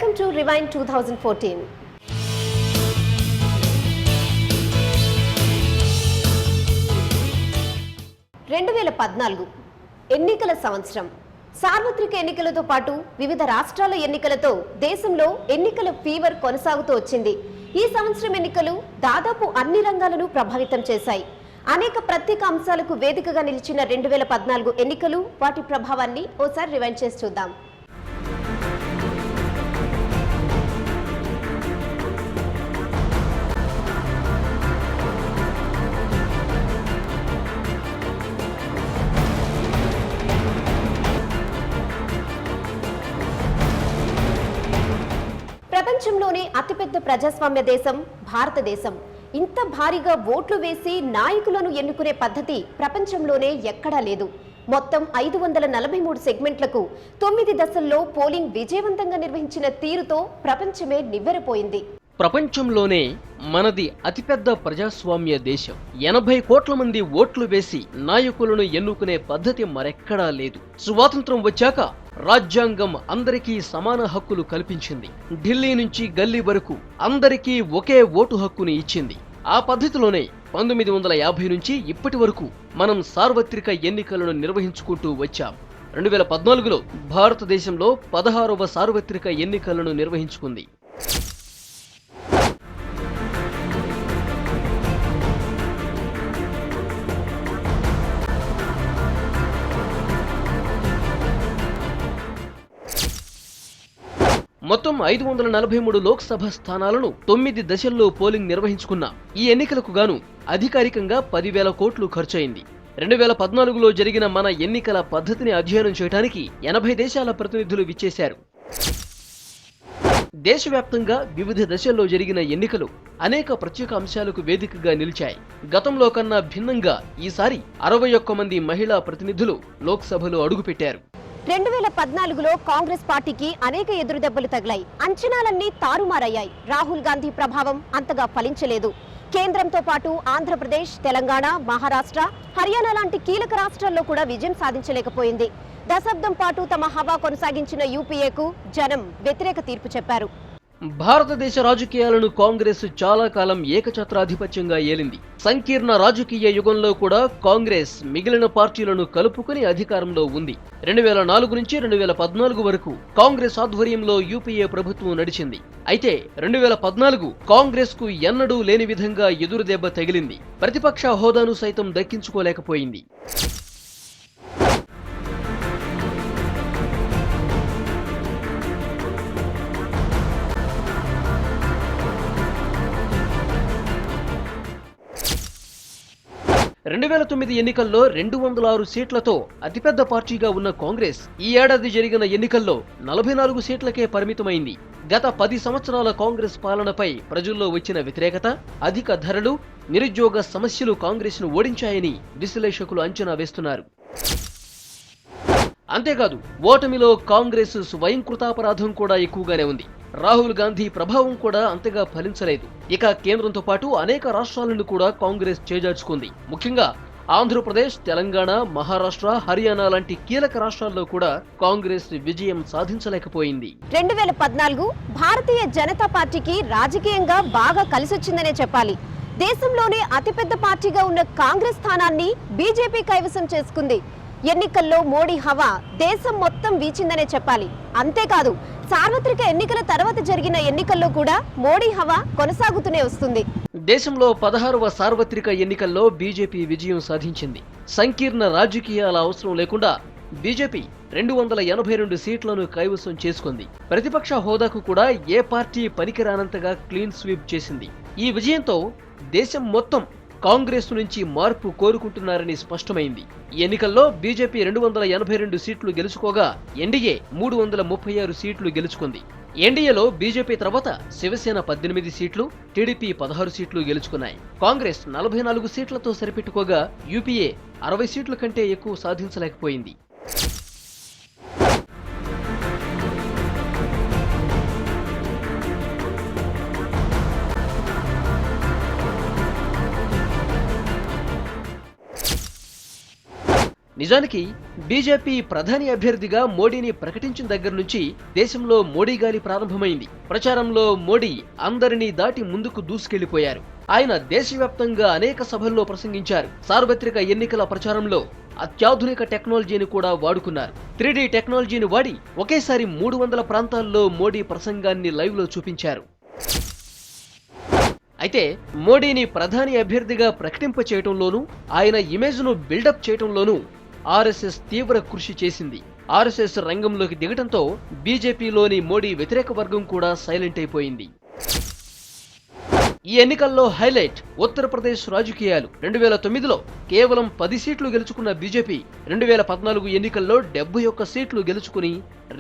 Welcome to Rewind 2014. 2014 ఎన్నికల సంవత్సరం. సార్వత్రిక ఎన్నికలతో పాటు వివిధ రాష్ట్రాల ఎన్నికలతో దేశంలో ఎన్నికల ఫీవర్ కొనసాగుతూ వచ్చింది. ఈ సంవత్సరం ఎన్నికలు దాదాపు అన్ని రంగాలను ప్రభావితం చేశాయి. అనేక ప్రత్యేక అంశాలకు వేదికగా నిలిచిన 2014 ఎన్నికలు, వాటి ప్రభావాన్ని ఓసారి రివైండ్ చేసి చూద్దాం. ప్రపంచంలోనే అతిపెద్ద ప్రజాస్వామ్య దేశం భారతదేశం. ఇంత భారీగా ఓట్లు వేసి నాయకులను ఎన్నుకునే పద్ధతి ప్రపంచంలోనే ఎక్కడా లేదు. మొత్తం 543 సెగ్మెంట్లకు 9 దశల్లో పోలింగ్ విజయవంతంగా నిర్వహించిన తీరుతో ప్రపంచమే నివ్వెరపోయింది. ప్రపంచంలోనే మనది అతిపెద్ద ప్రజాస్వామ్య దేశం. 80 కోట్ల మంది ఓట్లు వేసి నాయకులను ఎన్నుకునే పద్ధతి మరెక్కడా లేదు. స్వాతంత్రం వచ్చాక రాజ్యాంగం అందరికీ సమాన హక్కులు కల్పించింది. ఢిల్లీ నుంచి గల్లీ వరకు అందరికీ ఒకే ఓటు హక్కుని ఇచ్చింది. ఆ పద్ధతిలోనే 1950 నుంచి ఇప్పటి వరకు మనం సార్వత్రిక ఎన్నికలను నిర్వహించుకుంటూ వచ్చాం. 2014లో భారతదేశంలో 16వ సార్వత్రిక ఎన్నికలను నిర్వహించుకుంది. మొత్తం 543 లోక్సభ స్థానాలను 9 దశల్లో పోలింగ్ నిర్వహించుకున్నాం. ఈ ఎన్నికలకు గాను అధికారికంగా 10,000 కోట్లు ఖర్చయింది. 2014లో జరిగిన మన ఎన్నికల పద్ధతిని అధ్యయనం చేయడానికి 80 దేశాల ప్రతినిధులు విచ్చేశారు. దేశవ్యాప్తంగా వివిధ దశల్లో జరిగిన ఎన్నికలు అనేక ప్రత్యేక అంశాలకు వేదికగా నిలిచాయి. గతంలో కన్నా భిన్నంగా ఈసారి 61 మంది మహిళా ప్రతినిధులు లోక్సభలో అడుగుపెట్టారు. 2014లో కాంగ్రెస్ పార్టీకి అనేక ఎదురుదెబ్బలు తగిలాయి. అంచనాలన్నీ తారుమారయ్యాయి. రాహుల్ గాంధీ ప్రభావం అంతగా ఫలించలేదు. కేంద్రంతో పాటు ఆంధ్రప్రదేశ్, తెలంగాణ, మహారాష్ట్ర, హర్యానా లాంటి కీలక రాష్ట్రాల్లో కూడా విజయం సాధించలేకపోయింది. దశాబ్దం పాటు తమ హవా కొనసాగించిన యూపీఏకు జనం వ్యతిరేక తీర్పు చెప్పారు. భారతదేశ రాజకీయాలను కాంగ్రెస్ చాలా కాలం ఏకఛత్రాధిపత్యంగా ఏలింది. సంకీర్ణ రాజకీయ యుగంలో కూడా కాంగ్రెస్ మిగిలిన పార్టీలను కలుపుకుని అధికారంలో ఉంది. 2004 నుంచి 2014 వరకు కాంగ్రెస్ ఆధ్వర్యంలో యూపీఏ ప్రభుత్వం నడిచింది. అయితే 2014 కాంగ్రెస్ కు ఎన్నడూ లేని విధంగా ఎదురుదెబ్బ తగిలింది. ప్రతిపక్ష హోదాను సైతం దక్కించుకోలేకపోయింది. ఎన్నికల్లో 206 సీట్లతో అతిపెద్ద పార్టీగా ఉన్న కాంగ్రెస్ ఈ ఏడాది జరిగిన ఎన్నికల్లో 44 సీట్లకే పరిమితమైంది. గత 10 సంవత్సరాల కాంగ్రెస్ పాలనపై ప్రజల్లో వచ్చిన వ్యతిరేకత, అధిక ధరలు, నిరుద్యోగ సమస్యలు కాంగ్రెస్ ను ఓడించాయని విశ్లేషకులు అంచనా వేస్తున్నారు. అంతేకాదు, ఓటమిలో కాంగ్రెస్ స్వయంకృతాపరాధం కూడా ఎక్కువగానే ఉంది. రాహుల్ గాంధీ ప్రభావం కూడా అంతగా ఫలించలేదు. ఇక కేంద్రంతో పాటు అనేక రాష్ట్రాలను కూడా కాంగ్రెస్ చేజార్చుకుంది. ముఖ్యంగా ఆంధ్రప్రదేశ్, తెలంగాణ, మహారాష్ట్ర, హర్యానా లాంటి కీలక రాష్ట్రాల్లో కూడా కాంగ్రెస్ విజయం సాధించలేకపోయింది. 2014 భారతీయ జనతా పార్టీకి రాజకీయంగా బాగా కలిసొచ్చిందనే చెప్పాలి. దేశంలోనే అతిపెద్ద పార్టీగా ఉన్న కాంగ్రెస్ స్థానాన్ని బీజేపీ కైవసం చేసుకుంది. ఎన్నికల్లో మోడీ హవా దేశం మొత్తం వీచిందనే చెప్పాలి. అంతేకాదు, సార్వత్రిక ఎన్నికల తర్వాత జరిగిన ఎన్నికల్లో కూడా మోడీ హవా కొనసాగుతూనే వస్తుంది. దేశంలో 16వ సార్వత్రిక ఎన్నికల్లో బీజేపీ విజయం సాధించింది. సంకీర్ణ రాజకీయాల అవసరం లేకుండా బీజేపీ 282 సీట్లను కైవసం చేసుకుంది. ప్రతిపక్ష హోదాకు కూడా ఏ పార్టీ పనికిరానంతగా క్లీన్ స్వీప్ చేసింది. ఈ విజయంతో దేశం మొత్తం కాంగ్రెస్ నుంచి మార్పు కోరుకుంటున్నారని స్పష్టమైంది. ఈ ఎన్నికల్లో బీజేపీ 282 సీట్లు గెలుచుకోగా ఎన్డీఏ 336 సీట్లు గెలుచుకుంది. ఎన్డీఏలో బీజేపీ తర్వాత శివసేన 18 సీట్లు, టీడీపీ 16 సీట్లు గెలుచుకున్నాయి. కాంగ్రెస్ 44 సీట్లతో సరిపెట్టుకోగా యూపీఏ 60 సీట్ల కంటే ఎక్కువ సాధించలేకపోయింది. నిజానికి బీజేపీ ప్రధాని అభ్యర్థిగా మోడీని ప్రకటించిన దగ్గర నుంచి దేశంలో మోడీ గాలి ప్రారంభమైంది. ప్రచారంలో మోడీ అందరినీ దాటి ముందుకు దూసుకెళ్లిపోయారు. ఆయన దేశవ్యాప్తంగా అనేక సభల్లో ప్రసంగించారు. సార్వత్రిక ఎన్నికల ప్రచారంలో అత్యాధునిక టెక్నాలజీని కూడా వాడుకున్నారు. 3D టెక్నాలజీని వాడి ఒకేసారి 300 ప్రాంతాల్లో మోడీ ప్రసంగాన్ని లైవ్ లో చూపించారు. అయితే మోడీని ప్రధాని అభ్యర్థిగా ప్రకటింప చేయటంలోనూ ఆయన ఇమేజ్ ను బిల్డప్ చేయటంలోనూ ఆర్ఎస్ఎస్ తీవ్ర కృషి చేసింది. ఆర్ఎస్ఎస్ రంగంలోకి దిగటంతో బీజేపీలోని మోడీ వ్యతిరేక వర్గం కూడా సైలెంట్ అయిపోయింది. ఈ ఎన్నికల్లో హైలైట్ ఉత్తరప్రదేశ్ రాజకీయాలు. 2009లో కేవలం 10 సీట్లు గెలుచుకున్న బీజేపీ 2014 ఎన్నికల్లో 71 సీట్లు గెలుచుకుని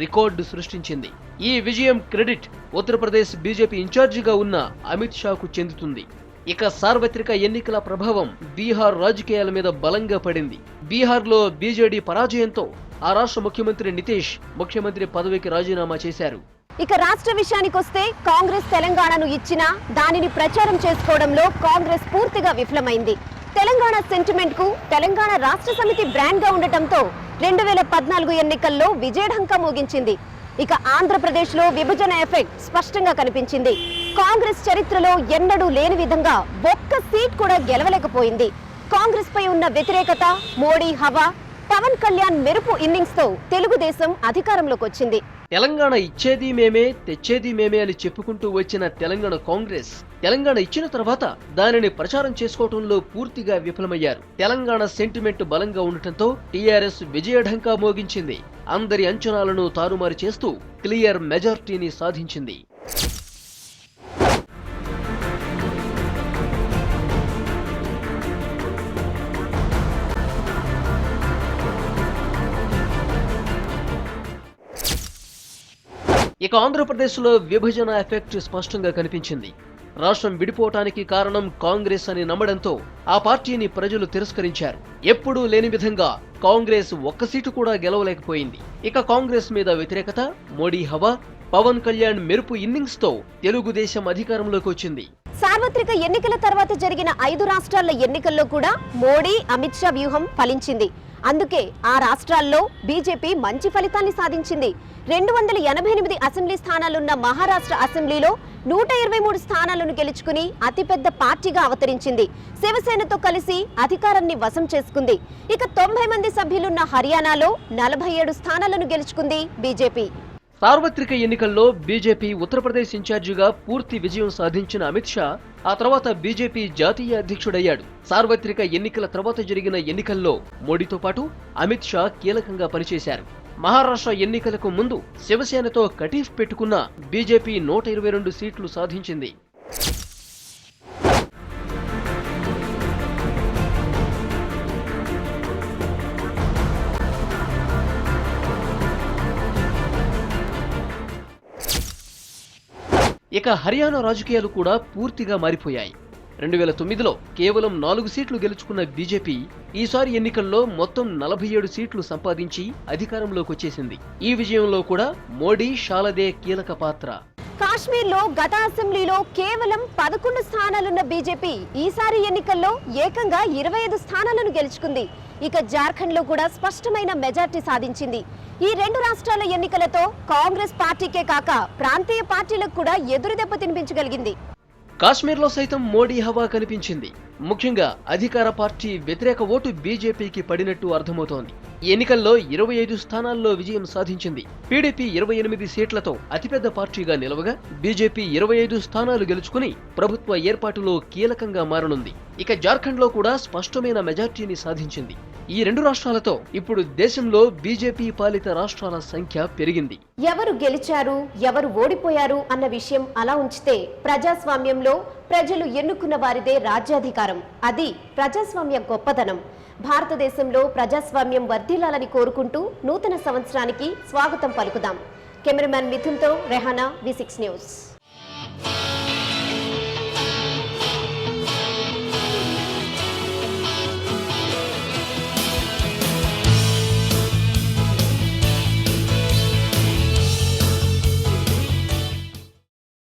రికార్డు సృష్టించింది. ఈ విజయం క్రెడిట్ ఉత్తరప్రదేశ్ బీజేపీ ఇన్ఛార్జిగా ఉన్న అమిత్ షాకు చెందుతుంది. ఇక సార్వత్రిక ఎన్నికల ప్రభావం బీహార్ రాజకీయాల మీద బలంగా పడింది. బీహార్లో బీజేడీ పరాజయంతో ఆ రాష్ట్ర ముఖ్యమంత్రి నితీష్ ముఖ్యమంత్రి పదవికి రాజీనామా చేశారు. ఇక రాష్ట్ర విషయానికొస్తే కాంగ్రెస్ తెలంగాణను ఇచ్చినా దానిని ప్రచారం చేసుకోవడంలో కాంగ్రెస్ పూర్తిగా విఫలమైంది. తెలంగాణ సెంటిమెంట్ కు తెలంగాణ రాష్ట్ర సమితి బ్రాండ్ గా ఉండటంతో 2014 ఎన్నికల్లో విజయఢంకా మోగించింది. ఇక ఆంధ్రప్రదేశ్ లో విభజన ఎఫెక్ట్ స్పష్టంగా కనిపించింది. కాంగ్రెస్ చరిత్రలో ఎన్నడూ లేని విధంగా ఒక్క సీట్ కూడా గెలవలేకపోయింది. కాంగ్రెస్ పై ఉన్న వ్యతిరేకత, మోడీ హవా, పవన్ కళ్యాణ్ మెరుపు ఇన్నింగ్స్ తో తెలుగుదేశం అధికారంలోకి వచ్చింది. తెలంగాణ ఇచ్చేది మేమే తెచ్చేది మేమే అని చెప్పుకుంటూ వచ్చిన తెలంగాణ కాంగ్రెస్ తెలంగాణ ఇచ్చిన తర్వాత దానిని ప్రచారం చేసుకోవడంలో పూర్తిగా విఫలమయ్యారు. తెలంగాణ సెంటిమెంట్ బలంగా ఉండటంతో టీఆర్ఎస్ విజయఢంకా మోగించింది. అందరి అంచనాలను తారుమారు చేస్తూ క్లియర్ మెజార్టీని సాధించింది. ఇక ఆంధ్రప్రదేశ్లో విభజన ఎఫెక్ట్ స్పష్టంగా కనిపించింది. రాష్ట్రం విడిపోవటానికి కారణం కాంగ్రెస్ అని నమ్మడంతో ఆ పార్టీని ప్రజలు తిరస్కరించారు. ఎప్పుడూ లేని విధంగా కాంగ్రెస్ ఒక్క సీటు కూడా గెలవలేకపోయింది. ఇక కాంగ్రెస్ మీద వ్యతిరేకత, మోడీ హవా, పవన్ కళ్యాణ్ మెరుపు ఇన్నింగ్స్ తో తెలుగుదేశం అధికారంలోకి వచ్చింది. సార్వత్రిక ఎన్నికల తర్వాత జరిగిన 5 రాష్ట్రాల ఎన్నికల్లో కూడా మోడీ, అమిత్ షా వ్యూహం ఫలించింది. అందుకే ఆ రాష్ట్రాల్లో బీజేపీ మంచి ఫలితాన్ని సాధించింది. 288 అసెంబ్లీ స్థానాలున్న మహారాష్ట్ర అసెంబ్లీలో 123 స్థానాలను గెలుచుకుని అతిపెద్ద పార్టీగా అవతరించింది. శివసేనతో కలిసి అధికారాన్ని వశం చేసుకుంది. ఇక 90 మంది సభ్యులున్న హర్యానాలో 47 స్థానాలను గెలుచుకుంది బీజేపీ. సార్వత్రిక ఎన్నికల్లో బీజేపీ ఉత్తరప్రదేశ్ ఇన్ఛార్జిగా పూర్తి విజయం సాధించిన అమిత్ షా ఆ తర్వాత బీజేపీ జాతీయ అధ్యక్షుడయ్యాడు. సార్వత్రిక ఎన్నికల తర్వాత జరిగిన ఎన్నికల్లో మోడీతో పాటు అమిత్ షా కీలకంగా పనిచేశారు. మహారాష్ట్ర ఎన్నికలకు ముందు శివసేనతో కటీఫ్ పెట్టుకున్న బీజేపీ 122 సీట్లు సాధించింది. ఇక హర్యానా రాజకీయాలు కూడా పూర్తిగా మారిపోయాయి. 2009లో కేవలం 4 సీట్లు గెలుచుకున్న బీజేపీ ఈసారి ఎన్నికల్లో మొత్తం 47 సీట్లు సంపాదించి అధికారంలోకి వచ్చేసింది. ఈ విజయంలో కూడా మోడీ, షాలదే కీలక పాత్ర. కాశ్మీర్లో గత అసెంబ్లీలో కేవలం 11 స్థానాలున్న బీజేపీ ఈసారి ఎన్నికల్లో ఏకంగా 25 స్థానాలను గెలుచుకుంది. ఇక జార్ఖండ్లో కూడా స్పష్టమైన మెజార్టీ సాధించింది. ఈ 2 రాష్ట్రాల ఎన్నికలతో కాంగ్రెస్ పార్టీకే కాక ప్రాంతీయ పార్టీలకు కూడా ఎదురుదెబ్బ తినిపించగలిగింది. కాశ్మీర్లో సైతం మోడీ హవా కనిపించింది. ముఖ్యంగా అధికార పార్టీ వ్యతిరేక ఓటు బీజేపీకి పడినట్టు అర్థమవుతోంది. ఈ ఎన్నికల్లో 25 స్థానాల్లో విజయం సాధించింది. టీడీపీ 28 సీట్లతో అతిపెద్ద పార్టీగా నిలవగా బీజేపీ 25 స్థానాలు గెలుచుకుని ప్రభుత్వ ఏర్పాటులో కీలకంగా మారనుంది. ఇక జార్ఖండ్లో కూడా స్పష్టమైన మెజార్టీని సాధించింది. ఈ 2 రాష్ట్రాలతో ఇప్పుడు దేశంలో బీజేపీ పాలిత రాష్ట్రాల సంఖ్య పెరిగింది. ఎవరు గెలిచారు, ఎవరు ఓడిపోయారు అన్న విషయం అలా ఉంచితే ప్రజాస్వామ్యంలో ప్రజలు ఎన్నుకున్న వారిదే రాజ్యాధికారం. అది ప్రజాస్వామ్య గొప్పదనం. భారతదేశంలో ప్రజాస్వామ్యం వర్ధిల్లాలని కోరుకుంటూ నూతన సంవత్సరానికి స్వాగతం పలుకుదాం. కెమెరామ్యాన్ మిథున్తో రెహానా, V6 న్యూస్.